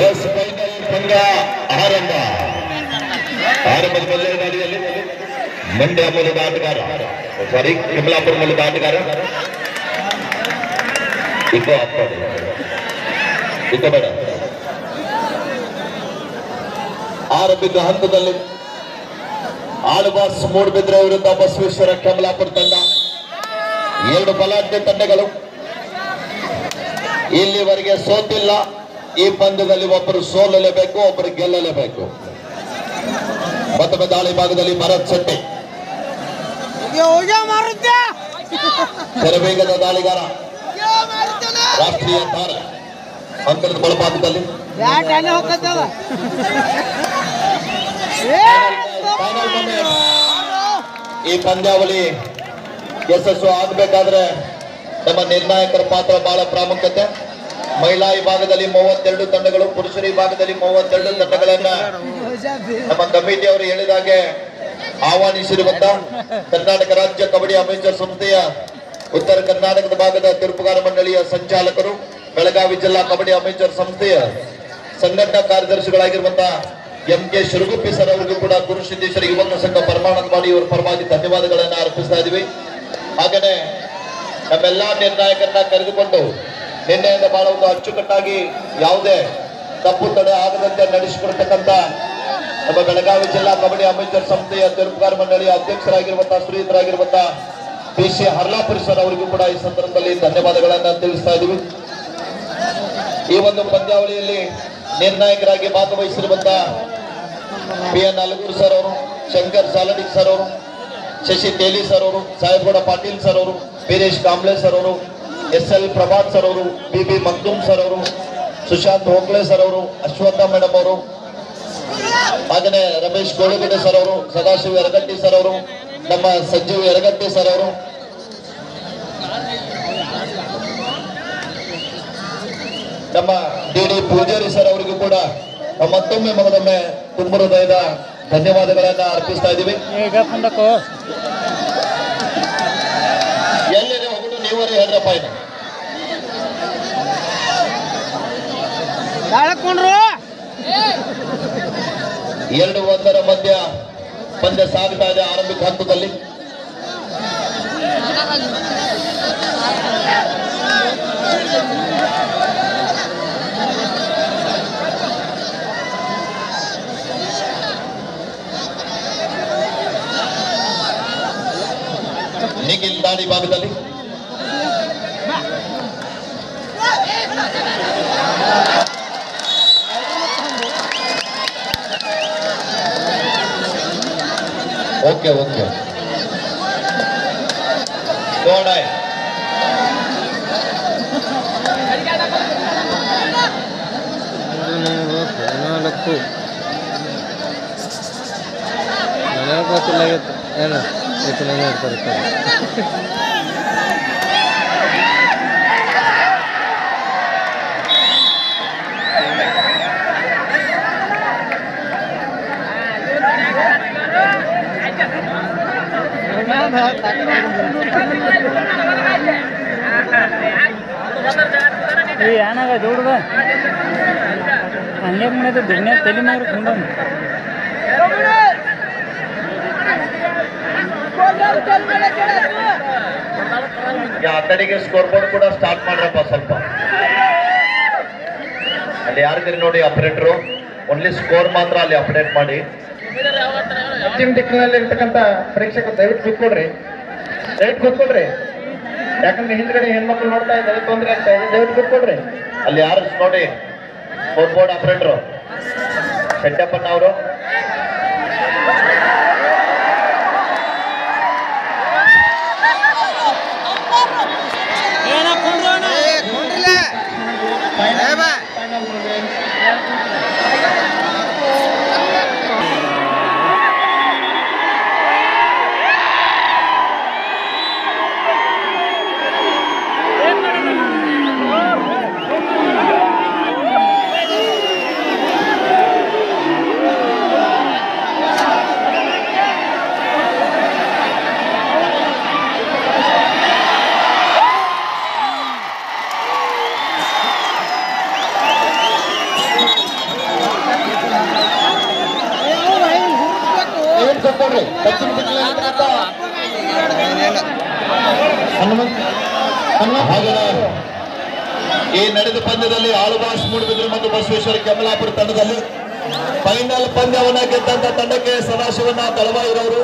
S final ಪಂದ್ಯ ಆರಂಭ. ಆರಂಭದ ಮೊದಲನೇ ಗಾಡಿಯಲ್ಲಿ ಮಂಡ್ಯ ಮೂಲದ ಆಟಗಾರ, ಸಾರಿ ಕಮಲಾಪುರ ಮೂಲದ ಆಟಗಾರ ಇಕೋ ಬೇಡ. ಆರಂಭಿಕ ಹಂತದಲ್ಲಿ ಆಳ್ವಾಸ್ ಮೂಡಬಿದ್ರೆ ವಿರುದ್ಧ ಬಸವೇಶ್ವರ ಕಮಲಾಪುರ ತಂಡ, ಎರಡು ಬಲಾಢ್ಯ ತಂಡಗಳು ಇಲ್ಲಿವರೆಗೆ ಸೋತಿಲ್ಲ. ಈ ಪಂದ್ಯದಲ್ಲಿ ಒಬ್ಬರು ಸೋಲಲೇಬೇಕು, ಒಬ್ಬರು ಗೆಲ್ಲಲೇಬೇಕು. ಮತ್ತೊಮ್ಮೆ ದಾಳಿ ಭಾಗದಲ್ಲಿ ಭರತ್ ಶೆಟ್ಟಿ, ಶರವೇಗದ ದಾಳಿಗಾರ, ರಾಷ್ಟ್ರೀಯ ತಾರ, ಅಂಕಣದ ಒಳಭಾಗದಲ್ಲಿ ಈ ಪಂದ್ಯಾವಳಿ ಯಶಸ್ಸು ಆಗಬೇಕಾದ್ರೆ ನಮ್ಮ ನಿರ್ಣಾಯಕರ ಪಾತ್ರ ಬಹಳ ಪ್ರಾಮುಖ್ಯತೆ. ಮಹಿಳಾ ವಿಭಾಗದಲ್ಲಿ 32 ತಂಡಗಳು, ಪುರುಷರ ವಿಭಾಗದಲ್ಲಿ 32 ತಂಡಗಳನ್ನ ನಮ್ಮ ಕಮಿಟಿ ಅವರು ಹೇಳಿದಾಗೆ ಆಹ್ವಾನಿಸಿರುವಂತ ಕರ್ನಾಟಕ ರಾಜ್ಯ ಕಬಡ್ಡಿ ಅಮೇಚರ್ ಸಂಸ್ಥೆಯ ಉತ್ತರ ಕರ್ನಾಟಕದ ಭಾಗದ ತೀರ್ಪುಗಾರ ಮಂಡಳಿಯ ಸಂಚಾಲಕರು, ಬೆಳಗಾವಿ ಜಿಲ್ಲಾ ಕಬಡ್ಡಿ ಅಮೇಚರ್ ಸಂಸ್ಥೆಯ ಸಂಘಟನಾ ಕಾರ್ಯದರ್ಶಿಗಳಾಗಿರುವಂತಹ MK ಶಿರುಗುಪ್ಪಿ ಸರ್ ಅವರಿಗೂ ಕೂಡ ಗುರುಸಿದ್ದೇಶ್ವರ ಯುವಕ ಸಂಘ ಪರಮಾನಂದವಾಡಿ ಇವರ ಪರವಾಗಿ ಧನ್ಯವಾದಗಳನ್ನ ಅರ್ಪಿಸ್ತಾ ಇದೀವಿ. ಹಾಗೇನೆ ನಮ್ಮೆಲ್ಲಾ ನಿರ್ಣಾಯಕರನ್ನ ಕರೆದುಕೊಂಡು ನಿನ್ನೆಯಿಂದ ಬಹಳ ಒಂದು ಅಚ್ಚುಕಟ್ಟಾಗಿ ಯಾವುದೇ ತಪ್ಪು ತಡೆ ಆಗದಂತೆ ನಡೆಸಿಕೊಡ್ತಕ್ಕಂಥ ನಮ್ಮ ಬೆಳಗಾವಿ ಜಿಲ್ಲಾ ಕಬಡ್ಡಿ ಅಮೇಚರ್ ಸಂಸ್ಥೆಯ ತೀರ್ಪುಗಾರ ಮಂಡಳಿಯ ಅಧ್ಯಕ್ಷರಾಗಿರುವಂತಹ ಶ್ರೀಯುತರಾಗಿರುವಂತಹ PC ಹರ್ಲಾಪುರಿ ಸರ್ ಅವರಿಗೂ ಕೂಡ ಈ ಸಂದರ್ಭದಲ್ಲಿ ಧನ್ಯವಾದಗಳನ್ನ ತಿಳಿಸ್ತಾ ಇದ್ದೀವಿ. ಈ ಒಂದು ಪಂದ್ಯಾವಳಿಯಲ್ಲಿ ನಿರ್ಣಾಯಕರಾಗಿ ಭಾಗವಹಿಸಿರುವಂತಹ PN ಅಲಗೂರು ಸರ್ ಅವರು, ಶಂಕರ್ ಸಾಲಡಿ ಸರ್ ಅವರು, ಶಶಿ ತೇಲಿ ಸರ್ ಅವರು, ಸಾಹೇಬಗೌಡ ಪಾಟೀಲ್ ಸರ್ ಅವರು, ವೀರೇಶ್ ಕಾಂಬ್ಳೆ ಸರ್ ಅವರು, SL ಪ್ರಭಾತ್ ಸರ್ ಅವರು, BB ಮಕ್ದೂಮ್ ಸರ್ ಅವರು, ಸುಶಾಂತ್ ಹೋಗ್ಲೆ ಸರ್ ಅವರು, ಅಶ್ವತ್ಥ ಮೇಡಮ್ ಅವರು, ಹಾಗೇನೆ ರಮೇಶ್ ಗೋಳಿಗುಡ್ಡೆ ಸರ್ ಅವರು, ಸದಾಶಿವ ಯರಗಟ್ಟಿ ಸರ್ ಅವರು, ನಮ್ಮ ಸಂಜೀವ್ ಯರಗಟ್ಟಿ ಸರ್ ಅವರು, ನಮ್ಮ DD ಪೂಜಾರಿ ಸರ್ ಅವರಿಗೂ ಕೂಡ ಮತ್ತೊಮ್ಮೆ ಮಗದೊಮ್ಮೆ ತುಂಬ ಹೃದಯದ ಧನ್ಯವಾದಗಳನ್ನ ಅರ್ಪಿಸ್ತಾ ಇದ್ದೀವಿ. ಎಲ್ಲೇ ಹೋಗುದು ನೀವರೇ ಹೇಳ್ರಪ್ಪ. ಇನ್ನು 2-1 ಮಧ್ಯ ಪಂದ್ಯ ಸಾಗ್ತಾ ಇದೆ. ಆರಂಭಿಕ ಹಂತದಲ್ಲಿ ನಿಖಿಲ್ ದಾಳಿ ಭಾಗದಲ್ಲಿ ಓಕೆ ಗೋಡಾಯ್ ಏನು ಹೇಳ್ತಾರೆ ಏನಾಗ ದೊಡ್ಡದ ಹಂಗೆ ಮಾಡಿದ ದುನಿಯಾ ತಲೆ ಮಾಡಿ ಆ ಕಡೆಗೆ ಸ್ಕೋರ್ ಬೋರ್ಡ್ ಕೂಡ ಸ್ಟಾರ್ಟ್ ಮಾಡ್ರಪ್ಪ. ಸ್ವಲ್ಪ ಅಲ್ಲಿ ಯಾರಿದ್ದೀರಿ ನೋಡಿ ಆಪರೇಟರು, ಓನ್ಲಿ ಸ್ಕೋರ್ ಮಾತ್ರ ಅಲ್ಲಿ ಅಪ್ಡೇಟ್ ಮಾಡಿ. ಪಶ್ಚಿಮ ದಿಕ್ಕಿನಲ್ಲಿ ಇರ್ತಕ್ಕಂಥ ಪ್ರೇಕ್ಷಕರು ದಯವಿಟ್ಟು ಕೂತ್ಕೊಳ್ರಿ. ಯಾಕಂದ್ರೆ ಹಿಂದ್ಗಡೆ ಹೆಣ್ಮಕ್ಳು ನೋಡ್ತಾ ಇದ್ದಾರೆ, ತೊಂದರೆ ಆಗ್ತಾ ಇದೆ. ದಯವಿಟ್ಟು ಕೂತ್ಕೊಳ್ರಿ. ಅಲ್ಲಿ ಯಾರು ನೋಡಿ ಸ್ಕೋರ್ ಬೋರ್ಡ್ ಆಪರೇಟರು ಶೆಟ್ಟಪ್ಪಣ್ಣ ಅವರು, ಕೂತ್ಕೊಡ್ರಿ ದಕ್ಷಿಣ ಹಾಗೆಯೇ ಈ ನಡೆದ ಪಂದ್ಯದಲ್ಲಿ ಆಳ್ವಾಸ್ ಮೂಡುಬಿದಿರೆ ಮತ್ತು ಬಸವೇಶ್ವರ ಕೆಮಲಾಪುರ ತಂಡದಲ್ಲಿ ಫೈನಲ್ ಪಂದ್ಯವನ್ನ ಗೆದ್ದಂತ ತಂಡಕ್ಕೆ ಸದಾಶಿವನ ದಳವಾಯಿರವರು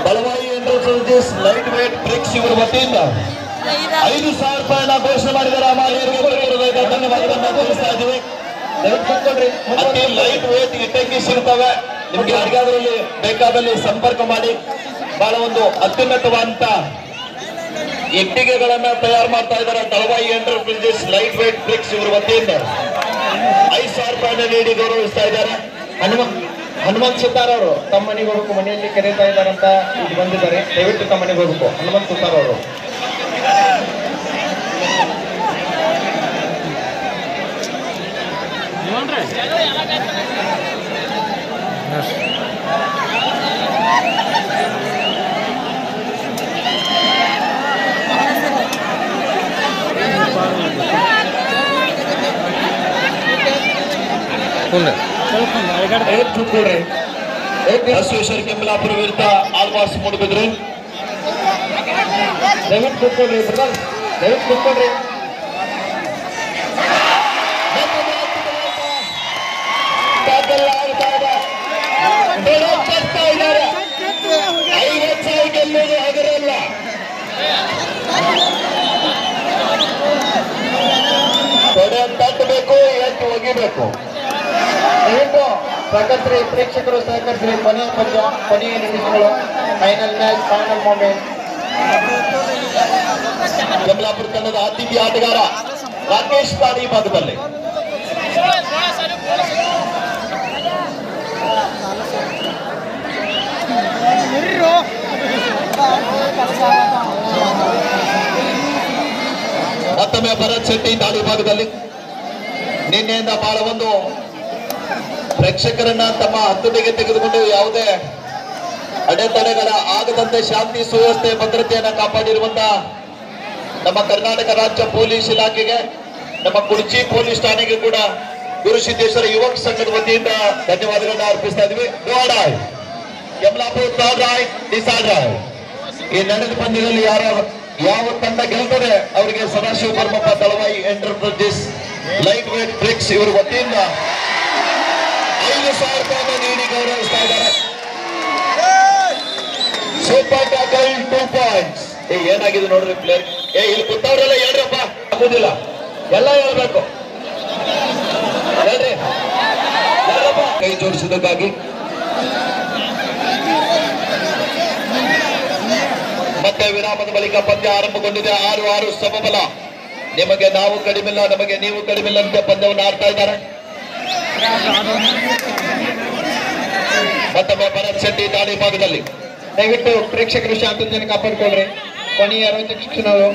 ದಳವಾಯಿ ಎಂಟರ್ಪ್ರೈಸಸ್ ಲೈಟ್ ವೇಟ್ ಬ್ರಿಕ್ಸ್ ಇವರ ವತಿಯಿಂದ 5,000 ರೂಪಾಯಿನ ಘೋಷಣೆ ಮಾಡಿದ್ದಾರೆ. ಧನ್ಯವಾದಗಳನ್ನ ತಿಳಿಸ್ತಾ ಇದ್ದೀವಿ. ಅತಿ ಲೈಟ್ ವೇಟ್ ಇಟ್ಟಂಗಿ ಸಿಗ್ತವೆ. ನಿಮ್ಗೆ ಯಾರಿಗಾದ್ರಲ್ಲಿ ಬೇಕಾದಲ್ಲಿ ಸಂಪರ್ಕ ಮಾಡಿ. ಬಹಳ ಒಂದು ಅತ್ಯುನ್ನತವಾದಂತ ಇಟ್ಟಿಗೆಗಳನ್ನ ತಯಾರು ಮಾಡ್ತಾ ಇದ್ದಾರೆ ದಳವಾಯಿ ಎಂಟರ್ಪ್ರೈಸಸ್ ಲೈಟ್ ವೇಟ್ ಬ್ರಿಕ್ಸ್ ಇವರ ವತಿಯಿಂದ 5,000 ರೂಪಾಯಿನ ನೀಡಿ ಗೌರವಿಸ್ತಾ ಇದ್ದಾರೆ. ಹನುಮಂತ್ ಸುತಾರ್ ಅವರು ತಮ್ಮ ಮನೆಗೆ ಹೋಗ್ಬೇಕು, ಮನೆಯಲ್ಲಿ ಕರೀತಾ ಇದ್ದಾರಂತ ಇಲ್ಲಿ ಬಂದಿದ್ದಾರೆ. ದಯವಿಟ್ಟು ತಮ್ಮ ಮನೆಗೆ ಹೋಗ್ಬೇಕು. ಹನುಮಂತ್ ಸುತಾರ್ ಅವರು ಬಸವೇಶ್ವರ ಕೆಂಬಲಾಪುರ ವಿರುದ್ಧ ಆಳ್ವಾಸ್ ಮೂಡುಬಿದಿರೆ. ದಯವಿಟ್ಟು ಕೂತ್ಕೊಳ್ರಿ ಬ್ರದರ್, ದಯವಿಟ್ಟು ಕೂತ್ಕೊಳ್ರಿ. ಗೆಲ್ಲುವುದು ಹಗರಲ್ಲ. ತೊಡೆ ತಟ್ಟಬೇಕು, ಎತ್ತು ಒಗಿಬೇಕು. ದಯವಿಟ್ಟು ಸಹಕರಿಸ್ರಿ, ಪ್ರೇಕ್ಷಕರು ಸಹಕರಿಸ್ರಿ. ಕೊನೆಯ ಪಂದ್ಯ, ಕೊನೆಯ ನಿಮಿಷಗಳು, ಫೈನಲ್ ಮ್ಯಾಚ್, ಫೈನಲ್ ಮೂಮೆಂಟ್. ಕೆಂಬಲಾಪುರ ತಂಡದ ಅತಿಥಿ ಆಟಗಾರ ರಾಕೇಶ್ ತಾಡಿ ಭಾಗದಲ್ಲಿ ಮತ್ತೊಮ್ಮೆ ಭರತ್ ಶೆಟ್ಟಿ ದಾಳಿ ಭಾಗದಲ್ಲಿ ನಿನ್ನೆಯಿಂದ ಬಹಳ ಒಂದು ಪ್ರೇಕ್ಷಕರನ್ನ ತಮ್ಮ ಹತ್ತುಗೆಗೆ ತೆಗೆದುಕೊಂಡು ಯಾವುದೇ ಅಡೆತಡೆಗಳ ಆಗದಂತೆ ಶಾಂತಿ ಸುವ್ಯವಸ್ಥೆ ಭದ್ರತೆಯನ್ನ ಕಾಪಾಡಿರುವಂತಹ ನಮ್ಮ ಕರ್ನಾಟಕ ರಾಜ್ಯ ಪೊಲೀಸ್ ಇಲಾಖೆಗೆ, ನಮ್ಮ ಕುರ್ಚಿ ಪೊಲೀಸ್ ಠಾಣೆಗೆ ಕೂಡ ಗುರುಸಿದ್ದೇಶ್ವರ ಯುವಕ ಸಂಘದ ವತಿಯಿಂದ ಧನ್ಯವಾದಗಳನ್ನ ಅರ್ಪಿಸ್ತಾ ಇದ್ವಿ. ಈ ನಡೆದ ಪಂದ್ಯದಲ್ಲಿ ಯಾವ ತಂಡ ಗೆಲ್ತದೆ ಅವರಿಗೆ ಸದಾಶಿವ ಬರ್ಮಪ್ಪ ದಳವಾಯಿ ಎಂಟರ್ಪ್ರೈಸಸ್ ಲೈಟ್ ವೇಟ್ ಬ್ರಿಕ್ಸ್ ಇವರ ವತಿಯಿಂದ 5,000 ರೂಪಾಯಿಯನ್ನು ನೀಡಿ ಗೌರವಿಸ್ತಾ ಇದ್ದಾರೆ. Super tackle 2 points. ಏನಾಗಿದೆ ನೋಡ್ರಿ ಪ್ಲೇಯರ್. ಇಲ್ಲಿ ಕೂತವ್ರೆಲ್ಲ ಹೇಳ್ರಪ್ಪ, ಆಗುದಿಲ್ಲ, ಎಲ್ಲ ಹೇಳ್ಬೇಕು, ಹೇಳ್ರಿ ಯಾರಪ್ಪ. ಕೈ ಜೋಡಿಸಿದ್ದಕ್ಕಾಗಿ ಮತ್ತೆ ವಿರಾಮದ ಬಳಿಕ ಪಂದ್ಯ ಆರಂಭಗೊಂಡಿದೆ. 6-6 ಸಮಬಲ. ನಿಮಗೆ ನಾವು ಕಡಿಮಿಲ್ಲ, ನಮಗೆ ನೀವು ಕಡಿಮಿಲ್ಲ ಅಂತ ಪಂದ್ಯವನ್ನು ಆಡ್ತಾ ಇದ್ದಾರೆ. ಮತ್ತೊಮ್ಮೆ ಭರತ್ ಶೆಟ್ಟಿ ದಾಳಿ ಭಾಗದಲ್ಲಿ. ದಯವಿಟ್ಟು ಪ್ರೇಕ್ಷಕರು ಶಾಂತತೆಯನ್ನು ಕಾಪಾಡಿಕೊಳ್ಳ್ರಿ. ಕೊನೆಯ 60 ಕ್ಷಣಗಳು.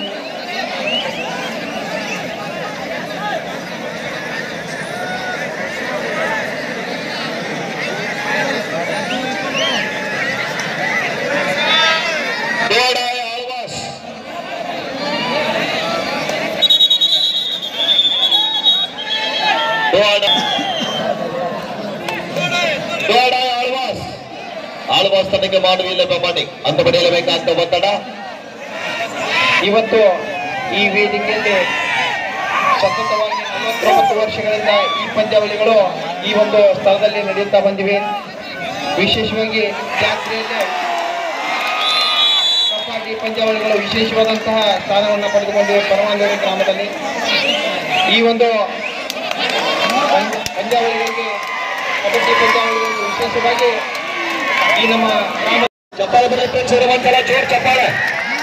ಆಳ್ವಾಸ್ ತನಗೆ ಮಾಡುವಿಲ್ಲ ಮಾಡಿ ಅಂತ ಪಡೆಯಲೇಬೇಕಾದ ಒತ್ತಡ. ಇವತ್ತು ಈ ವೇದಿಕೆಯಲ್ಲಿ ಸತತವಾಗಿ 49 ವರ್ಷಗಳಿಂದ ಈ ಪಂದ್ಯಾವಳಿಗಳು ಈ ಒಂದು ಸ್ಥಳದಲ್ಲಿ ನಡೆಯುತ್ತಾ ಬಂದಿವೆ. ವಿಶೇಷವಾಗಿ ಜಾತ್ರೆಯಲ್ಲಿ ಕಬಡ್ಡಿ ಪಂದ್ಯಾವಳಿಗಳು ವಿಶೇಷವಾದಂತಹ ಸ್ಥಾನವನ್ನು ಪಡೆದುಕೊಂಡಿವೆ ಪರಮಾಂದೂರು ಗ್ರಾಮದಲ್ಲಿ. ಈ ಒಂದು ಪಂದ್ಯಾವಳಿಗಳಿಗೆ, ಕಬಡ್ಡಿ ಪಂದ್ಯಾವಳಿಗಳಿಗೆ ವಿಶೇಷವಾಗಿ ಈ ನಮ್ಮ ಗ್ರಾಮ ಚಪ್ಪಾಳೆ ಬರುತ್ತೆ. ಒಂದ್ಸಲ ಜೋರ್ ಚಪ್ಪಾಳೆ.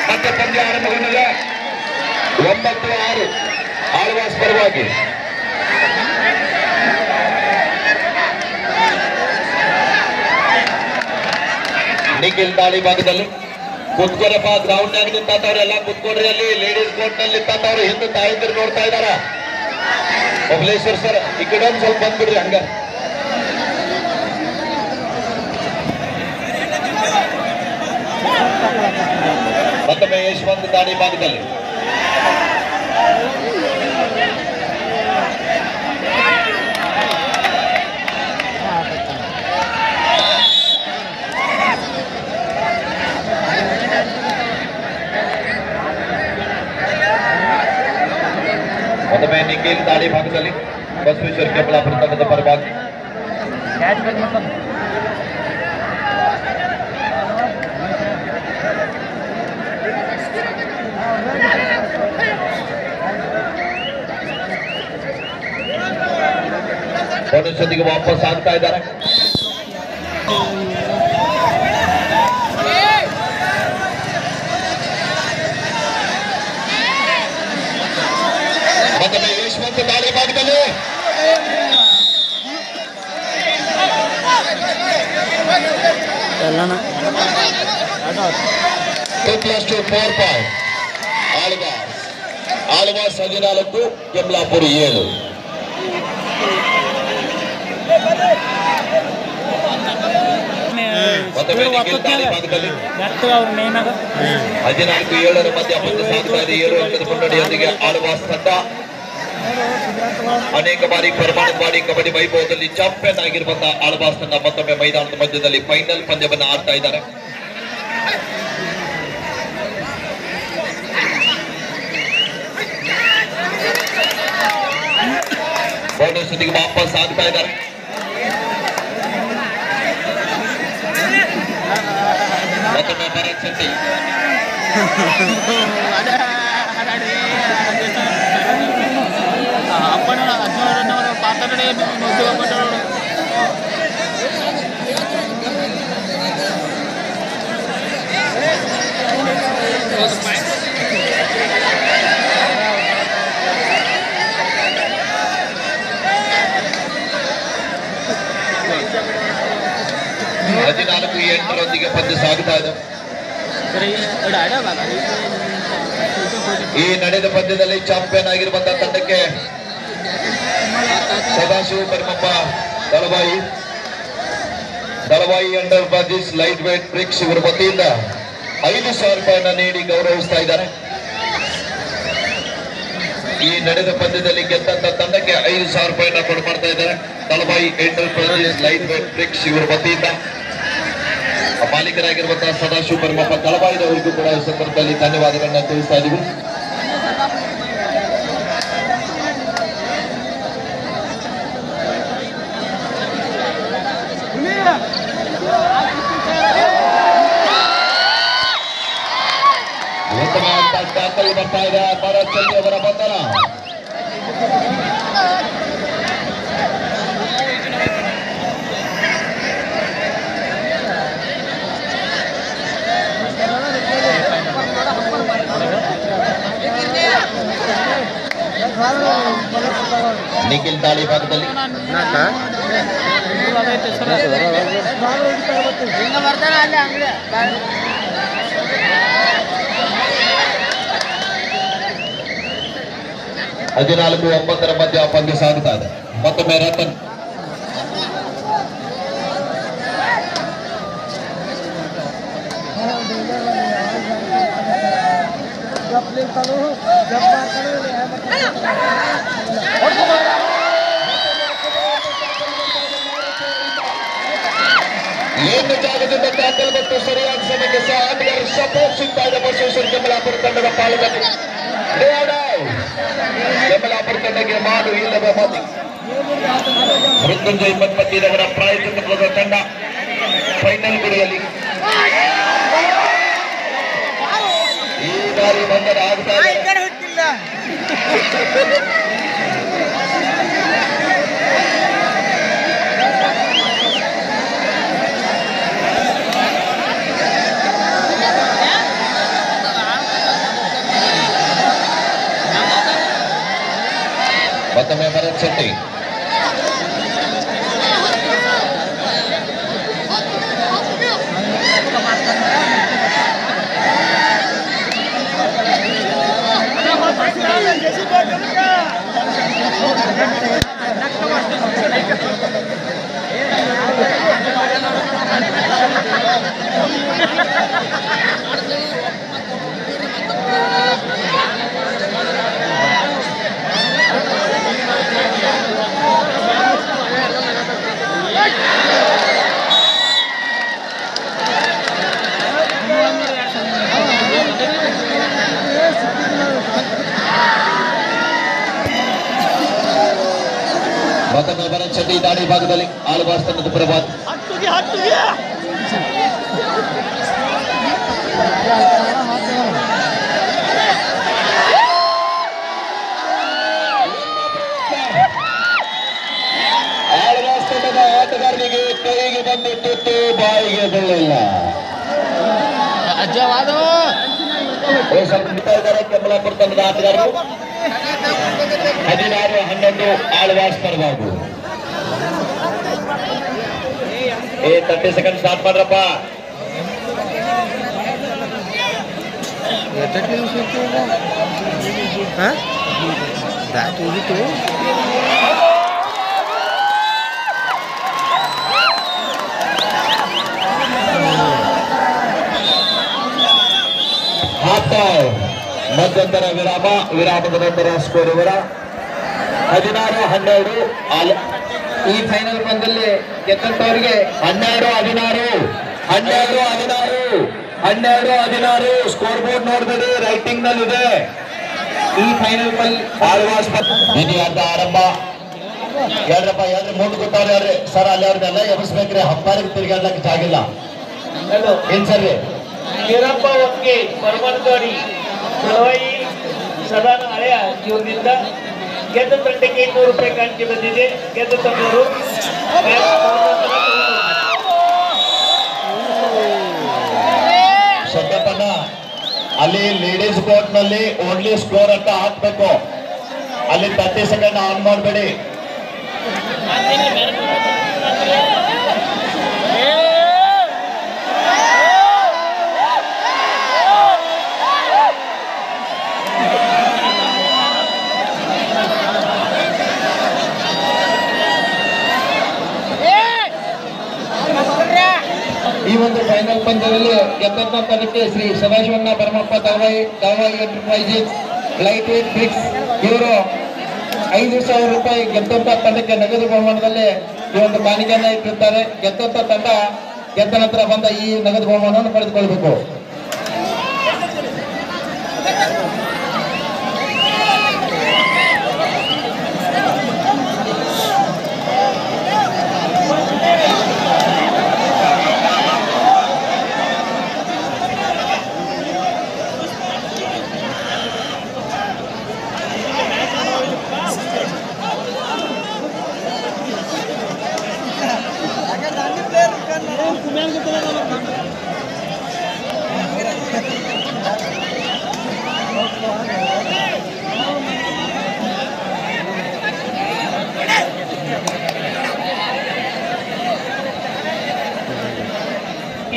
ಮತ್ತೆ ಪಂದ್ಯ ಆರಂಭಗೊಂಡಿದೆ. 9-6 ಆಳ್ವಾಸ್ ಪರವಾಗಿ. ನಿಖಿಲ್ ದಾಳಿ ಭಾಗದಲ್ಲಿ ಕುತ್ಕೊರಪ್ಪ. ಗ್ರೌಂಡ್ ನಾಗ ನಿಂತವ್ರು ಎಲ್ಲ ಕುತ್ಕೊಡ್ರಿ. ಅಲ್ಲಿ ಲೇಡೀಸ್ ಕೋರ್ಟ್ ನಲ್ಲಿ ನಿಂತವ್ರು ಹಿಂದೆ ತಾಯಂದಿರು ನೋಡ್ತಾ ಇದಾರ. ಬಬಲೇಶ್ವರ್ ಸರ್ ಈ ಕಡೆ ಒಂದ್ ಸ್ವಲ್ಪ ಬಂದ್ಬಿಡ್ರಿ ಹಂಗ. ಮತ್ತೊಮ್ಮೆ ಯಶವಂತ್ ದಾಳಿ ಭಾಗದಲ್ಲಿ. ನಿಖಿಲ್ ದಾಳಿ ಭಾಗದಲ್ಲಿ ಬಸವೇಶ್ವರ ಕೆಂಬಳಾಪುರ ತಂಡದ ಪರವಾಗಿ ಬೋನಸ್ ವಾಪಸ್ ಆಗ್ತಾ ಇದ್ದಾರೆ. ಮತ್ತೊಮ್ಮೆ ಯಶವಂತ ದಾಳಿ ಭಾಗದಲ್ಲಿ ಆಳ್ವಾಸ್ 14 ಕೆಂಬಳಾಪುರ 7. ಮತ್ತೊಮ್ಮೆ ನಿಖಿಲ್ ದಾಳಿ ಭಾಗದಲ್ಲಿ 14-7 ಮಧ್ಯ ಮುಂದೆ ಸಾಗ್ತಾ ಇದೆ. 7 ಅಂಕದ ಮುನ್ನಡೆಯೊಂದಿಗೆ ಆಳ್ವಾಸ್ ತಂಡ ಅನೇಕ ಬಾರಿ ಪರಮಾಣುವಾಡಿ ಕಬಡ್ಡಿ ವೈಭವದಲ್ಲಿ ಚಾಂಪಿಯನ್ ಆಗಿರುವಂತಹ ಆಳ್ವಾಸ್ ತಂಡ ಮತ್ತೊಮ್ಮೆ ಮೈದಾನದ ಮಧ್ಯದಲ್ಲಿ ಫೈನಲ್ ಪಂದ್ಯವನ್ನು ಆಡ್ತಾ ಇದ್ದಾರೆ. ಬೋನಸ್ ವಾಪಸ್ ಆಗ್ತಾ ಇದ್ದಾರೆ. ಮತ್ತೊಮ್ಮೆ ಭರತ್ ಶೆಟ್ಟಿ ಹದಿನಾಲ್ಕು 8 ಪಂದ್ಯ ಸಾಗುತ್ತಾ ಇದೆ. ಈ ನಡೆದ ಪಂದ್ಯದಲ್ಲಿ ಚಾಂಪಿಯನ್ ಆಗಿರುವಂತಹ ತಂಡಕ್ಕೆ ಸದಾಶಿವ ಪರಮಪ್ಪ ದಳವಾಯಿ ಅಂಡರ್ ಬಾಜಿಸ್ ಲೈಟ್ ವೇಟ್ ಬ್ರಿಕ್ಸ್ ಇವರ ವತಿಯಿಂದ 5,000 ರೂಪಾಯಿಯನ್ನು ನೀಡಿ ಗೌರವಿಸ್ತಾ ಇದ್ದಾರೆ. ಈ ನಡೆದ ಪಂದ್ಯದಲ್ಲಿ ಗೆದ್ದಂತ ತಂಡಕ್ಕೆ 5,000 ರೂಪಾಯಿಯನ್ನು ಕೊಡು ಮಾಡ್ತಾ ಇದ್ದಾರೆ. ದಳವಾಯಿ ಅಂಡರ್ ಬಾಜಿಸ್ ಲೈಟ್ ವೇಟ್ ಬ್ರಿಕ್ಸ್ ಇವರ ವತಿಯಿಂದ ಮಾಲೀಕರಾಗಿರುವಂತಹ ಸದಾಶಿವ ಪರಮಪ್ಪ ದಳವಾಯಿದವರಿಗೂ ಕೂಡ ಈ ಸಂದರ್ಭದಲ್ಲಿ ಧನ್ಯವಾದಗಳನ್ನ ತಿಳಿಸ್ತಾ ಇದ್ದೀವಿ. ಉತ್ತಮವಾದ ಟ್ಯಾಕಲ್ ಬರ್ತಾ ಇದೆ ಭರತ್ ಶೆಟ್ಟಿ ಅವರ ಬಂಧನ. ನಿಖಿಲ್ ದಾಳಿ ಭಾಗದಲ್ಲಿ ಹದಿನಾಲ್ಕು 9 ಮಧ್ಯ ಪಂದ್ಯ ಸಾಗುತ್ತಾ ಇದೆ. ಮತ್ತೊಮ್ಮೆ ರತನ್ ಏನು ಜಾಗದಿಂದ ಟ್ಯಾಕಲ್ ಮತ್ತು ಸರಿಯಾದ ಸಮಯಕ್ಕೆ ಆಟಗಾರ ಸಪೋರ್ಟ್ ಸಿಗ್ತಾ ಇದೆ. ಬಸವೇಶ್ವರ ಕೆಂಬಳಾಪುರ ತಂಡದ ಪಾಲದಲ್ಲಿ ಕೆಂಬಳಾಪುರ ತಂಡಕ್ಕೆ ಮಾಡು ಇಲ್ಲದ ಮಾತು. ಮೃತ್ಯುಂಜಯ್ ಮನ್ಮತಿರವರ ಪ್ರಾಯೋಜಕತ್ವದ ತಂಡ ಫೈನಲ್ ಗುರಿಯಲ್ಲಿ ಈ ಬಾರಿ ಬಂಧನ ಆಗ್ತಾ ಇದೆ. ಮತ್ತೊಮ್ಮೆ ಭರತ್ ಶೆಟ್ಟಿ ಮತ್ತೊಮ್ಮೆ ಭರತ್ ಶೆಟ್ಟಿ ದಾಳಿ ಭಾಗದಲ್ಲಿ ಆಳ್ವಾಸ್ ತಂಡದ ಪರವಾಗಿ ಆಳ್ವಾಸ್ ತಂಡದ ಆಟಗಾರನಿಗೆ ಕೈಗೆ ಬಂದು ತುತ್ತು ಬಾಯಿಗೆ ಬೀಳಲಿಲ್ಲ. ಇದ್ದಾರೆ ಕಮಲಾಪುರ ತಂಡದ ಆಟಗಾರರು 16-11 ಆಳ್ವಾಸ್ ಪರವಾಗಿ 30 ಸೆಕೆಂಡ್ ಸ್ಟಾರ್ಟ್ ಮಾಡ್ರಪ್ಪ. ಮಧ್ಯಂತರ ವಿರಾಮದ ನಂತರ ಸ್ಕೋರ್ ಇವರ 16-12. ಈ ಫೈನಲ್ ಪಂದ್ಯದಲ್ಲಿ ಗೆದ್ದಂತವರಿಗೆ 12-16 ಸ್ಕೋರ್ ಬೋರ್ಡ್ ನೋಡ್ಬೇಡಿ, ರೈಟಿಂಗ್ ನಲ್ಲಿ ಇದೆ. ಈ ಫೈನಲ್ ಆಳ್ವಾಸ್ ಅರ್ಧ ಆರಂಭ. ಹೇಳ್ರಪ್ಪ, ಹೇಳ್ರಿ, ಮುಂದೆ ಕೂತವ್ರು ಹೇಳ್ರಿ ಸರ್, ಅಲ್ಲಿ ಅವ್ರನ್ನೆಲ್ಲ ಎಬ್ಬಿಸ್ಬೇಕ್ರಿ, ಹಂಪಾರಿಗೆ ತಿರುಗಾಡ್ಲಕ್ಕೆ ಜಾಗಿಲ್ಲ. ಏನ್ ಸರ್? ವೀರಪ್ಪ ಒಕ್ಕೆ ಪರಮನಗೌಡಿ ಸಲವಾಯಿ ಸದಾನ ಹಳೆಯ ಇವರಿಂದ ಗೆದ್ದ ತಂಡಕ್ಕೆ 200 ರೂಪಾಯಿ ಕಾಣಿಕೆ ಬಂದಿದೆ. ಗೆದ್ದ ತಂಡವರು ಸತ್ಯಪ್ಪಣ್ಣ, ಅಲ್ಲಿ ಲೇಡೀಸ್ ಕೋರ್ಟ್ ನಲ್ಲಿ ಓನ್ಲಿ ಸ್ಕೋರ್ ಅಂತ ಹಾಕ್ಬೇಕು. ಅಲ್ಲಿ 30 ಸೆಕೆಂಡ್ ಆನ್ ಮಾಡಬೇಡಿ. ಈ ಒಂದು ಫೈನಲ್ ಪಂದ್ಯದಲ್ಲಿ ಗೆದ್ದಂತ ತಂಡಕ್ಕೆ Shri Sadashivanna Paramappa Davayi enterprises light weight bricks ಇವರು 5,000 ರೂಪಾಯಿ ಗೆದ್ದಂತ ತಂಡಕ್ಕೆ ನಗದು ಬಹುಮಾನದಲ್ಲಿ ಈ ಒಂದು ಕಾಣಿಕೆಯನ್ನ ಇಟ್ಟಿರ್ತಾರೆ. ಗೆದ್ದಂತ ತಂಡ ಗೆದ್ದ ನಂತರ ಬಂದ ಈ ನಗದು ಬಹುಮಾನವನ್ನು ಪಡೆದುಕೊಳ್ಬೇಕು.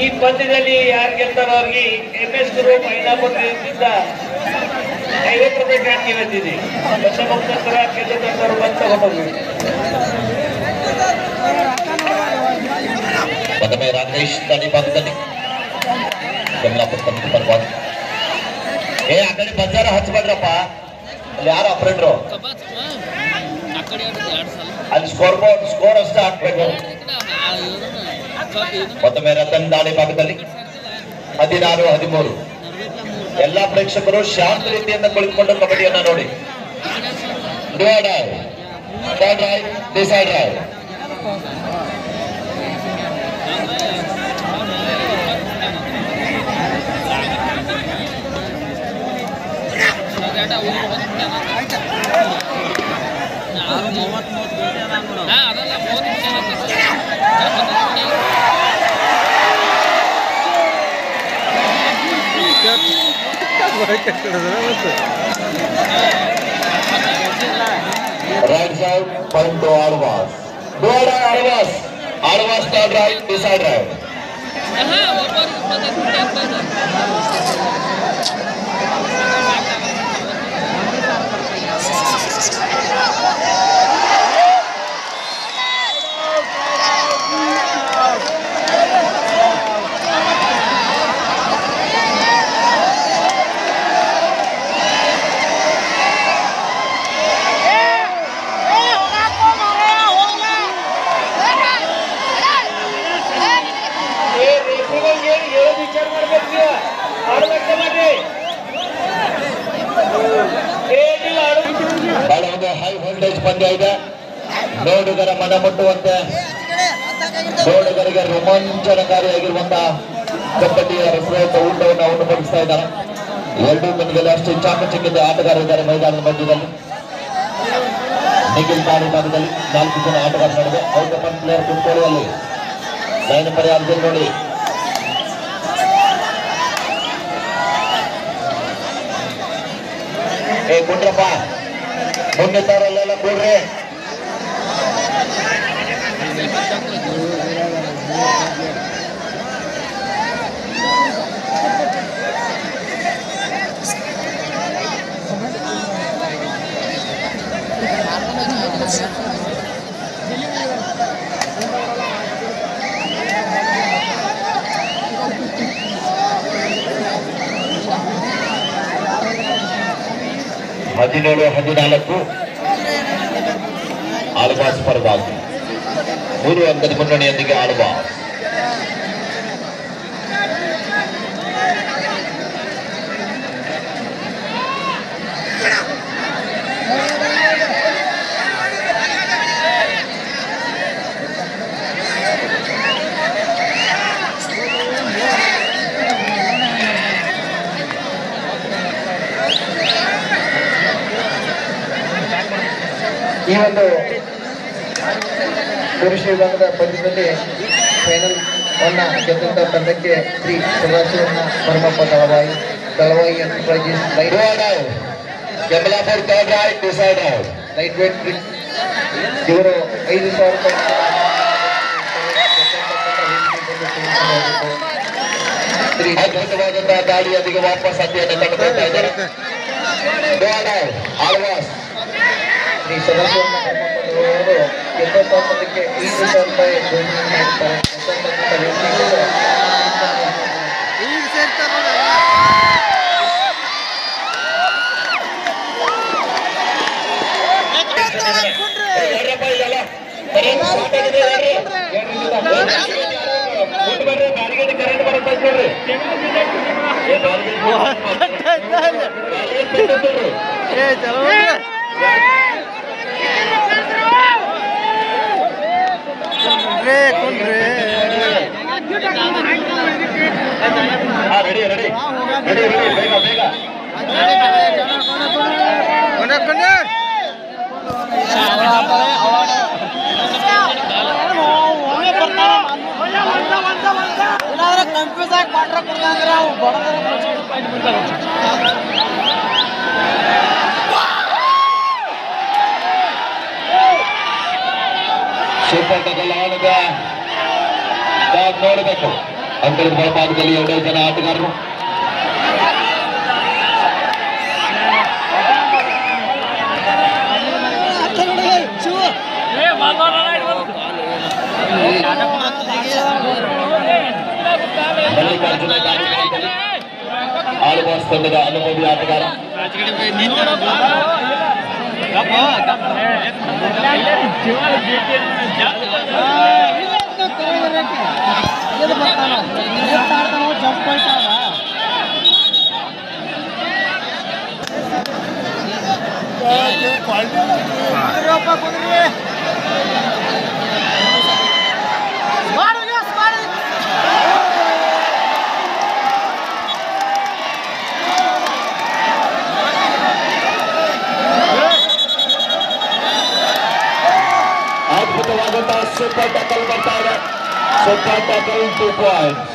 ಈ ಪಂದ್ಯದಲ್ಲಿ ಯಾರು ಗೆಲ್ತಾರೋ ಅವ್ರಿಗೆ MS ಗ್ರೂಪ್ ಐನಾಪುರದಿಂದ 50 ರೂಪಾಯಿ ಕಾಣಿಕೆ ಬಂದಿದೆ. ದಶಮುಕ್ತರ ಗೆದ್ದ ತಂಡವರು ಬಂದು ತಗೊಂಡೋಗ್ಬೇಕು. ಮತ್ತೊಮ್ಮೆ ರಾಕೇಶ್ ದಾಳಿ ಭಾಗದಲ್ಲಿ ಕಮಲಾಪುರ ತಂಡದ ಪರವಾಗಿ. ಆ ಕಡೆ ಬಜಾರ ಹಚ್ಬೇಡ್ರಪ್ಪ, ಅಲ್ಲಿ ಯಾರು ಆಪರೇಟ್ರು, ಅಲ್ಲಿ ಸ್ಕೋರ್ ಅಷ್ಟೇ ಹಾಕ್ಬೇಕು. ಮತ್ತೊಮ್ಮೆ ರತನ್ ದಾಳಿ ಭಾಗದಲ್ಲಿ 16-13. ಎಲ್ಲಾ ಪ್ರೇಕ್ಷಕರು ಶಾಂತ ರೀತಿಯಿಂದ ಕುಳಿತುಕೊಂಡು ಕಬಡ್ಡಿಯನ್ನ ನೋಡಿ. Decide right. Right side, point to Alvas. Go ahead, Alvas. Alvas start right, decide right. High voltage ಪಂದ್ಯ ನೋಡುಗರ ಮನ ಮುಟ್ಟುವಂತೆ ನೋಡುಗರಿಗೆ ರೋಮಾಂಚನಕಾರಿಯಾಗಿರುವಂತಹ ಕಬಡ್ಡಿಯ ರಸರಹಿತ ಊಟವನ್ನು ಉಣಬಡಿಸ್ತಾ ಇದ್ದಾರೆ. ಎರಡೂ ಮನೆಯಲ್ಲಿ ಅಷ್ಟು ಚಾಕಚಕ್ಯತೆ ಆಟಗಾರರಿದ್ದಾರೆ ಮೈದಾನದ ಮಧ್ಯದಲ್ಲಿ. ನಿಖಿಲ್ ಕಾಡಿ ಭಾಗದಲ್ಲಿ 4 ಜನ ಆಟಗಾರ ನಡುವೆ ಔಟ್ ಆಫ್ ಪ್ಲೇಯರ್ ಕುತ್ಕೊಳ್ಳುವಲ್ಲಿ ಲೈನ್ ಪರಿಹಾರದಲ್ಲಿ ನೋಡಿ ಕುಂಡ್ರಪ್ಪ ಮುಂದಿದ್ದವರಲ್ಲೆಲ್ಲ ಕೂಡ್ರಿ. ಹದಿನೇಳು 14 ಆಳ್ವಾಸ್ ಪರವಾಗಿ 3 ಅಂಕದ ಮುನ್ನಡೆಯೊಂದಿಗೆ ಆಳ್ವಾಸ್. ಈ ಒಂದು ಪುರುಷ ವಿಭಾಗದ ಪಂದ್ಯದಲ್ಲಿ ಫೈನಲ್ ಅನ್ನ ಗೆದ್ದಂತ ತಂಡಕ್ಕೆ ಶ್ರೀ ಸದಾಶಿವಣ್ಣ ಪರಮಪ್ಪ ದಳವಾಯಿ ಎಂಟರ್ಪ್ರೈಸಸ್ ಲೈಟ್ ವೇಟ್ ಇವರು 5,000 ರೂಪಾಯಿ ಅದ್ಭುತವಾದಂತಹ ದಾಳಿಯೊಂದಿಗೆ ವಾಪಸ್ ಅತಿಯನ್ನು ತಂದುಕೊಳ್ತಾ ಇದ್ದಾರೆ. ಆಳ್ವಾಸ್ ಶ್ರೀ ಸದಾಶಿವಣ್ಣ ಪರಮಪ್ಪನವರು ಗೆದ್ದಂತಕ್ಕೆ 5,000 ರೂಪಾಯಿ ನೀಡುತ್ತಾರೆ. ಕನ್ಫ್ಯೂಸ್ ಆಗಿ ಕ್ವಾರ್ಟರ್ ಕೊಡ್ತಂದ್ರೆ ಅವು ಸೂಪರ್ ಟಗಲ್ ಆಡದ ನೋಡಬೇಕು. ಅಂಕಲ್ ಭಾಗದಲ್ಲಿ 2 ಜನ ಆಟಗಾರರು ಮಲ್ಲಿಕಾರ್ಜುನ ಆಳ್ವಾಸ್ ತಂಡದ ಅನುಭವಿ ಆಟಗಾರ. ಅದ್ಭುತವಾದಂತಹ ಸೂಪರ್ ಟಕಲ್ ಬರ್ತಾ ಇದೆ. Super tackle 2 points.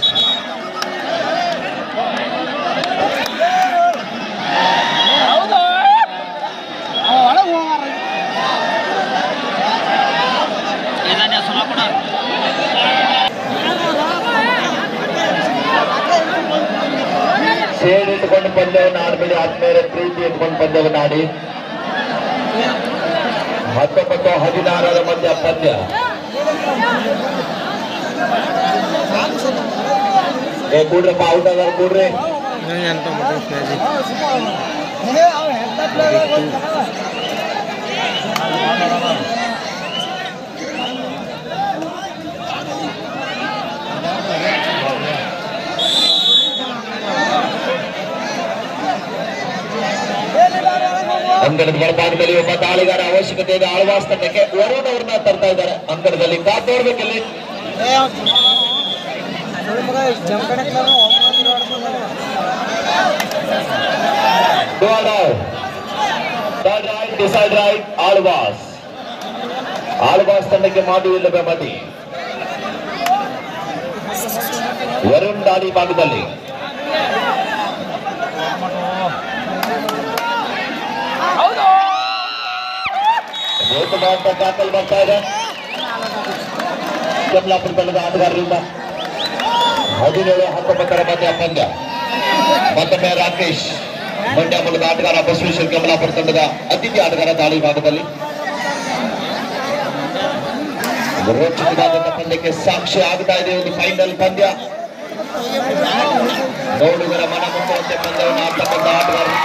ಸೇಡ್ ಇಟ್ಕೊಂಡು ಪಂದ್ಯವನ್ನು ಆಡಬೇಡಿ. ಆದ್ಮೇಲೆ ಪ್ರೀತಿ ಇಟ್ಕೊಂಡು ಪಂದ್ಯವನ್ನು ಆಡಿ. 19-16 ಮಧ್ಯ ಪಂದ್ಯ. ಕೂಡ್ರಪ್ಪ ಔಟ್ ಆದಾರ ಕೂಡ್ರಿ. ಅಂಕಣದ ಒಳಭಾಗದಲ್ಲಿ ಒಬ್ಬ ದಾಳಿಗಾರ ಅವಶ್ಯಕತೆ ಇದೆ. ಆಳ್ವಾಸ್ ತಂಡಕ್ಕೆ ವರುಣ್ ಅವ್ರನ್ನ ತರ್ತಾ ಇದ್ದಾರೆ ಅಂಕಣದಲ್ಲಿ. ಕಾದ್ ನೋಡ್ಬೇಕಿಲ್ಲಿ. Decide right. ಆಳ್ವಾಸ್ ತಂಡಕ್ಕೆ ಮಾಡು ಇಲ್ಲವೇ ಮದಿ. ವರುಣ್ ದಾಳಿ ಭಾಗದಲ್ಲಿ ದಾಖಲ್ ಬರ್ತಾ ಇದೆ ಕಮಲಾಪುರ ತಂಡದ ಆಟಗಾರರಿಂದ. 17-19 ಮಧ್ಯ ಪಂದ್ಯ. ಮತ್ತೊಮ್ಮೆ ರಾಕೇಶ್ ಮಂಡ್ಯ ಮೂಲದ ಆಟಗಾರ, ಬಸವೇಶ್ವರ ಕಮಲಾಪುರ ತಂಡದ ಅತಿಥಿ ಆಟಗಾರ ದಾಳಿ ಭಾಗದಲ್ಲಿ. ರೋಚಕವಾದಂತಹ ಪಂದ್ಯಕ್ಕೆ ಸಾಕ್ಷಿ ಆಗ್ತಾ ಇದೆ ಒಂದು ಫೈನಲ್ ಪಂದ್ಯ. ನೋಡುಗರ ಮನ ಮುಟ್ಟುವಂತೆ ಪಂದ್ಯವನ್ನು ಆಡ್ತಕ್ಕಂಥ ಆಟಗಾರರು.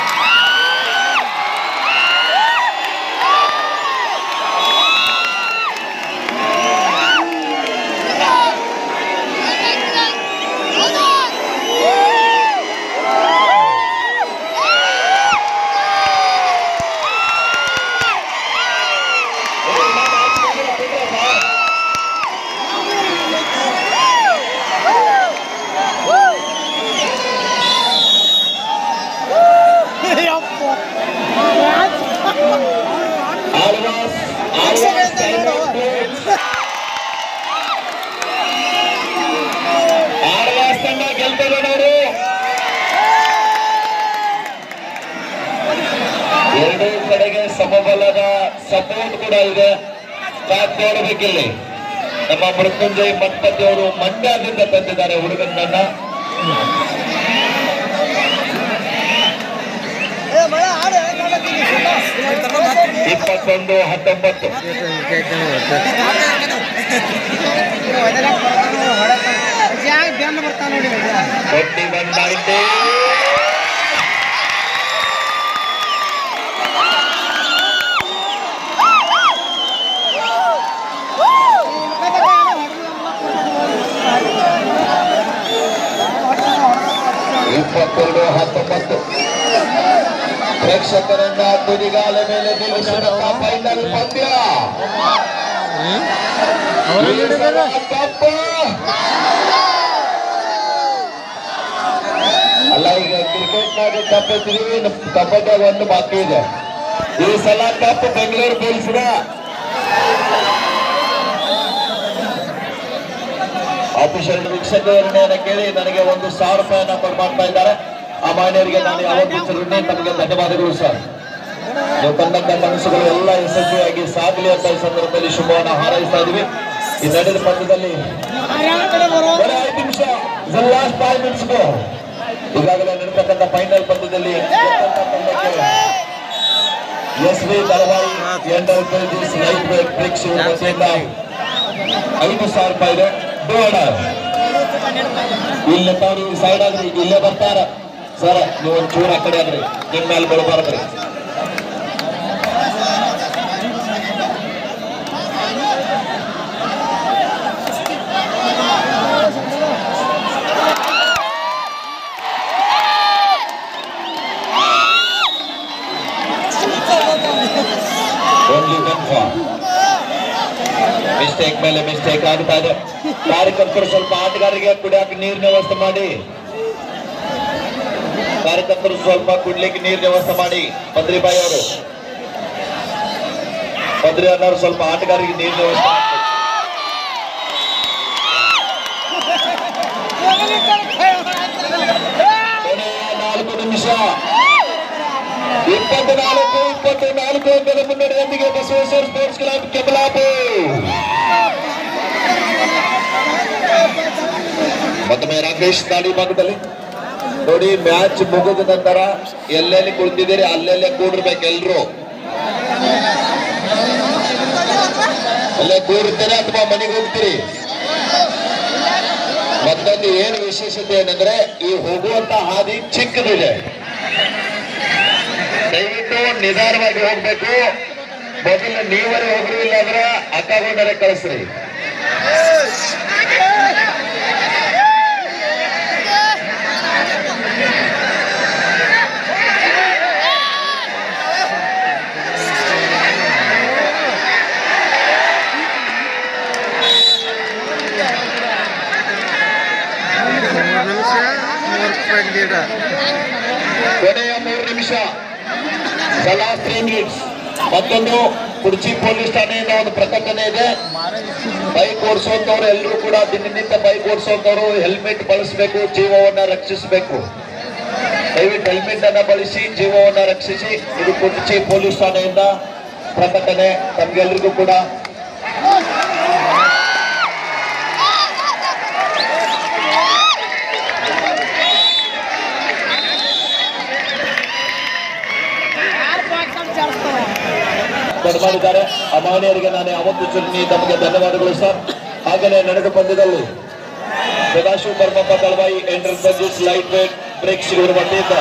ಎರಡೂ ಕಡೆಗೆ ಸಮಬಲದ ಸಪೋರ್ಟ್ ಕೂಡ ಇದೆ. ನೋಡಬೇಕಿಲ್ಲಿ ನಮ್ಮ ಮೃತ್ಯುಂಜಯ್ ಮಠಪತಿ ಅವರು ಮಂಡ್ಯದಿಂದ ತಂದಿದ್ದಾರೆ ಹುಡುಗನನ್ನ. 21-19 21-19. ಪ್ರೇಕ್ಷಕರನ್ನ ತುದಿಗಾಲ ಮೇಲೆ ನಿಲ್ಲಿಸಿದ ಫೈನಲ್ ಪಂದ್ಯ. ಅಲ್ಲ, ಈಗ ಕ್ರಿಕೆಟ್ ನಾಗ ಕಪ್ ಎತ್ತಿದೀವಿ, ಕಬಡ್ಡಿಯಾಗ ಒಂದು ಬಾಕಿ ಇದೆ. ಈ ಸಲ ಕಪ್ ಬೆಂಗಳೂರು ಬೀಳ್ಸಿದ. ಆಫೀಷಿಯಲ್ ವೀಕ್ಷಕ ನಿರ್ಣಯನ ಕೇಳಿ ನನಗೆ 1,000 ರೂಪಾಯಿಯನ್ನ ಕೊಡ್ತಾ ಇದ್ದಾರೆ. ಆ ಮಾನ್ಯರಿಗೆ ನಾನು ಯಾವತ್ತೂ ತಮಗೆ ಧನ್ಯವಾದಗಳು ಸರ್. ನೀವು ಕಂಡಂತ ಕನಸುಗಳು ಎಲ್ಲ ಯಶಸ್ವಿಯಾಗಿ ಸಾಗಲಿ ಅಂತ ಈ ಸಂದರ್ಭದಲ್ಲಿ ಶುಭವನ್ನು ಹಾರೈಸ್ತಾ ಇದೀವಿ. ಈ ನಡೆದ ಪಂದ್ಯದಲ್ಲಿ 5 ನಿಮಿಷ ಲಾಸ್ಟ್ 5 ಮಿನಿಟ್ಸ್ಗೂ ಈಗಾಗಲೇ ನಡೆತಕ್ಕಂಥ ಫೈನಲ್ ಪಂದ್ಯದಲ್ಲಿ SV ತಳವಾಯಿ ಎಂಡಲ್ ಪೇಜಸ್ ಲೈಟ್ ವೇಟ್ ಪ್ರೇಕ್ಷಕ ವತಿಯಿಂದ 5,000 ರೂಪಾಯಿ ಇದೆ. ಇಲ್ಲಿ ತಾವು ಸೈಡ್ ಆದ್ರಿ, ಇಲ್ಲೇ ಬರ್ತಾರ ಸರ್. ನೀವು ಒಂದು ಚೂರು ಆ ಕಡೆ ಆದ್ರಿ, ನಿಮ್ಮ ಮೇಲೆ ಬರಬಾರ್ದ್ರಿ. ಮಿಸ್ಟೇಕ್ ಮೇಲೆ ಮಿಸ್ಟೇಕ್ ಆಗ್ತಾ ಇದೆ. ಕಾರ್ಯಕರ್ತರು ಸ್ವಲ್ಪ ಆಟಗಾರರಿಗೆ ಕುಡಿಯಕ್ಕೆ ನೀರಿನ ವ್ಯವಸ್ಥೆ ಮಾಡಿ. ಕಾರ್ಯಕರ್ತರು ಸ್ವಲ್ಪ ಕುಡ್ಲಿಕ್ಕೆ ನೀರಿನ ವ್ಯವಸ್ಥೆ ಮಾಡಿ. ಪದ್ರಿಬಾಯಿ ಅವರು, ಪದ್ರಿ ಅನ್ನೋರು ಸ್ವಲ್ಪ ಆಟಗಾರರಿಗೆ ನೀರಿನ ವ್ಯವಸ್ಥೆ ಮಾಡಿ. 4 ನಿಮಿಷ 24 ಅಂಕದ ಮುನ್ನಡೆಯೊಂದಿಗೆ ಬಸವೇಶ್ವರ ಸ್ಪೋರ್ಟ್ಸ್ ಕ್ಲಬ್ ಕಮಲಾಪುರ. ಮತ್ತೊಮ್ಮೆ ರಾಕೇಶ್ ದಾಳಿ ಭಾಗದಲ್ಲಿ ನೋಡಿ. ಮ್ಯಾಚ್ ಮುಗಿದ ನಂತರ ಎಲ್ಲೆಲ್ಲಿ ಕುಳಿತಿದ್ದೀರಿ ಅಲ್ಲೆಲ್ಲೇ ಕೂಡಿರ್ಬೇಕು. ಎಲ್ರು ಅಲ್ಲೇ ಕೂಡಿರ್ತೀರಿ ಅಥವಾ ಮನೆಗೆ ಹೋಗ್ತೀರಿ. ಮತ್ತೊಂದು ಏನು ವಿಶೇಷತೆ ಏನಂದ್ರೆ, ಈ ಹೋಗುವಂತ ಹಾದಿ ಚಿಕ್ಕದಿದೆ. ದಯವಿಟ್ಟು ನಿಧಾನವಾಗಿ ಹೋಗ್ಬೇಕು. ಮೊದಲು ನೀವರೇ ಹೋಗ್ರಿ, ಇಲ್ಲ ಅಂದ್ರೆ ಅಕ್ಕಗೊಂಡರೆ ಕಳಿಸ್ರಿ. ಕೊನೆಯ 3 ನಿಮಿಷ, ಲಾಸ್ಟ್ 3 ಮಿನಿಟ್ಸ್. ಮತ್ತೊಂದು ಕುರ್ಚಿ ಪೊಲೀಸ್ ಠಾಣೆಯಿಂದ ಒಂದು ಪ್ರಕಟಣೆ ಇದೆ. ಬೈಕ್ ಓಡಿಸುವಂತವ್ರು ಎಲ್ಲರೂ ಕೂಡ ದಿನನಿತ್ಯ ಬೈಕ್ ಓಡಿಸುವಂತವ್ರು ಹೆಲ್ಮೆಟ್ ಬಳಸಬೇಕು, ಜೀವವನ್ನ ರಕ್ಷಿಸಬೇಕು. ದಯವಿಟ್ಟು ಹೆಲ್ಮೆಟ್ ಅನ್ನ ಬಳಸಿ ಜೀವವನ್ನ ರಕ್ಷಿಸಿ. ಇದು ಕುರ್ಚಿ ಪೊಲೀಸ್ ಠಾಣೆಯಿಂದ ಪ್ರಕಟಣೆ ತಮ್ಗೆಲ್ರಿಗೂ ಕೂಡ. ಮಾಡಿದ್ದಾರೆ ಆ ಮಹನೀಯರಿಗೆ ನಾನು ಯಾವತ್ತೂ ಚುನಿ ತಮಗೆ ಧನ್ಯವಾದಗಳು ಸರ್. ಹಾಗೆಯೇ ನಡೆದ ಪಂದ್ಯದಲ್ಲಿ ಸದಾಶಿವ ಬರ್ಮಪ್ಪ ದಳವಾಯಿ ಎಂಟರ್ಪ್ರೈಸಸ್ ಲೈಟ್ ವೇಟ್ ಬ್ರೇಕ್ಸ್ ಇವರ ವತಿಯಿಂದ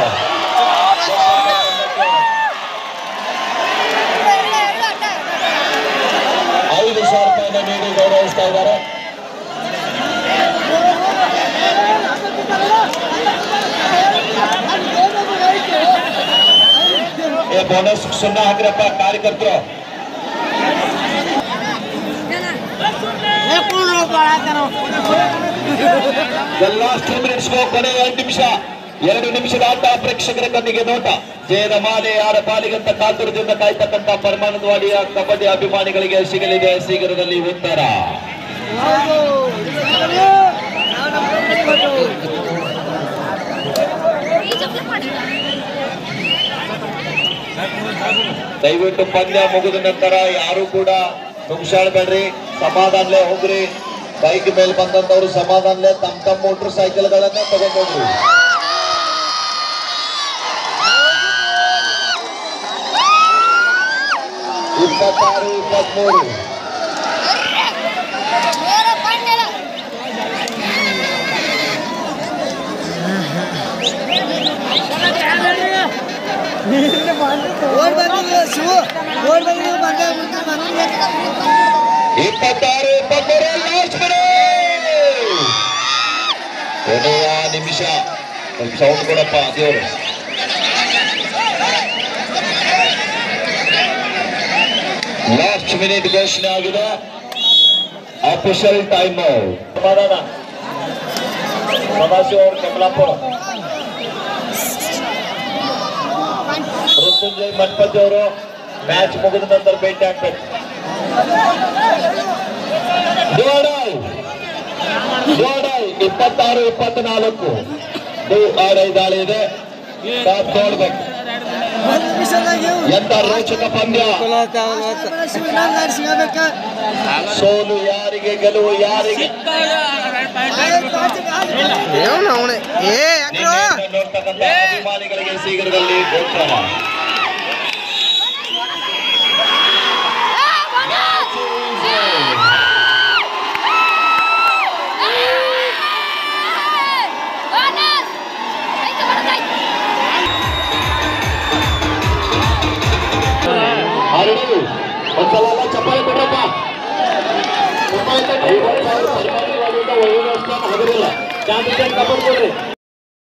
5,000 ರೂಪಾಯಿನ ನೀಡಿ ಗೌರವಿಸ್ತಾ ಇದ್ದಾರೆ. ಬೋನಸ್ 0 ಹಾಕ್ರಪ್ಪ ಕಾರ್ಯಕರ್ತರು. ಲಾಸ್ಟ್ 2 ಮಿನಿಟ್ಸ್ ಕೊನೆ 2 ನಿಮಿಷ. 2 ನಿಮಿಷದ ಆಟ ಪ್ರೇಕ್ಷಕರ ಕಣ್ಣಿಗೆ ನೋಟ. ಜಯದ ಮಾಲೆ ಯಾರ ಪಾಲಿಗಂತ ಕಾತುರದಿಂದ ಕಾಯ್ತಕ್ಕಂಥ ಪರಮಾನಂದವಾಡಿಯ ಕಬಡ್ಡಿ ಅಭಿಮಾನಿಗಳಿಗೆ ಸಿಗಲಿದೆ ಶೀಘ್ರದಲ್ಲಿ ಉತ್ತರ. ದಯವಿಟ್ಟು ಪಂದ್ಯ ಮುಗಿದ ನಂತರ ಯಾರು ಕೂಡ ನುಗ್ಸಾಡ್ಬೇಡ್ರಿ, ಸಮಾಧಾನಲೇ ಹೋಗ್ರಿ. ಬೈಕ್ ಮೇಲೆ ಬಂದಂತವ್ರು ಸಮಾಧಾನಲೇ ತಮ್ಮ ಮೋಟರ್ ಸೈಕಲ್ಗಳನ್ನೇ ತಗೊಂಡೋಗ್ರಿ. ಇಪ್ಪತ್ತಾರು 23 ಕೊನೆಯ ನಿಮಿಷ. ಸೌಂಡ್ ಕೊಡಪ್ಪ ದೇವರು. ಲಾಸ್ಟ್ ಮಿನಿಟ್ ಘೋಷಣೆ ಆಗಿದೆ. ಅಫಿಷಿಯಲ್ ಟೈಮ್ ಸಮಾಧಾನ. ಸದಾಶಿವ ಅವರು ಕಮಲಾಪುರ, ಮೃತ್ಯುಂಜಯ್ ಮಠಪತಿ ಅವರು ಮ್ಯಾಚ್ ಮುಗಿದ ನಂತರ ಭೇಟಿ ಆಗ್ಬೇಕು. ಜೋಡಾಯ್ 26-24 ದಾಳಿ ಇದೆ. ನೋಡ್ಬೇಕು ಎಂತ ರೋಚಕ ಪಂದ್ಯ. ಸೋಲು ಯಾರಿಗೆ, ಗೆಲುವು ಯಾರಿಗೆ ನೋಡ್ತಕ್ಕಂಥ ಅಭಿಮಾನಿಗಳಿಗೆ ಶೀಘ್ರದಲ್ಲಿ ಗೋಚರ. ಒಂದ್ಸಲ ಚಪ್ಪಾಳೆ ಕೊಡ್ರಪ್ಪ. ಚಪ್ಪಾಳೆ ಕೊಡ್ರಿ. 50,000 ಹಗರಿಲ್ಲ. ಚಾಂಪಿಯನ್ ಕಬಡ್ಡಿ ಕೊಡ್ರಿ.